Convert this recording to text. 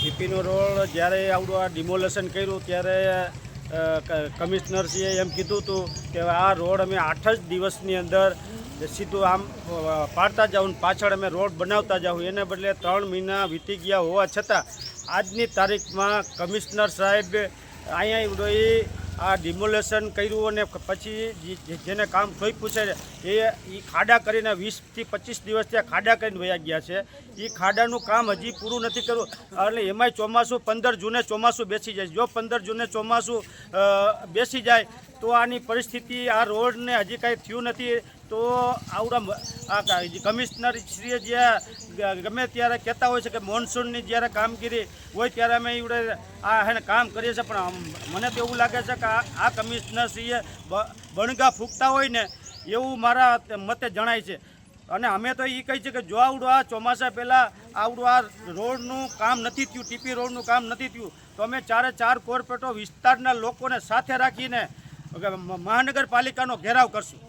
જીપીનો road જ્યારે આવડું આ ડિમોલેશન કર્યું ત્યારે કમિશનરશ્રીએ એમ કીધું હતું કે આ રોડ અમે 8 જ દિવસની અંદર સીધું આમ પાડતા જાઉં, પાછળ અમે રોડ બનાવતા જાઉં. એને બદલે 3 મહિના વીતી ગયા હોવા છતાં આજની તારીખમાં કમિશનર સાહેબ અહીંયા આવડોઈ આ ડિમોલેશન કર્યું અને પછી જેને કામ સોંપ્યું છે એ ખાડા કરીને 20 થી 25 દિવસ ત્યાં ખાડા કરીને વયા ગયા છે. એ ખાડાનું કામ હજી પૂરું નથી કરવું. એટલે એમાંય ચોમાસું 15 જૂને ચોમાસું બેસી જાય. જો 15 જૂને ચોમાસું બેસી જાય તો આની પરિસ્થિતિ, આ રોડને હજી કાંઈ થયું નથી તો આવડા આ કમિશનરશ્રીએ જે ગમે ત્યારે કહેતા હોય છે કે મોન્સૂનની જ્યારે કામગીરી હોય ત્યારે અમે એવડે એને કામ કરીએ છીએ, પણ મને તો એવું લાગે છે કે આ કમિશનરશ્રીએ બણગા ફૂંકતા હોય ને એવું મારા મતે જણાય છે. અને અમે તો એ કહી છે કે જો આવડું આ ચોમાસા પહેલાં આવડું આ રોડનું કામ નથી થયું, ટીપી રોડનું કામ નથી થયું તો અમે 4 કોર્પોરેટો વિસ્તારના લોકોને સાથે રાખીને મહાનગરપાલિકાનો ઘેરાવ કરશું.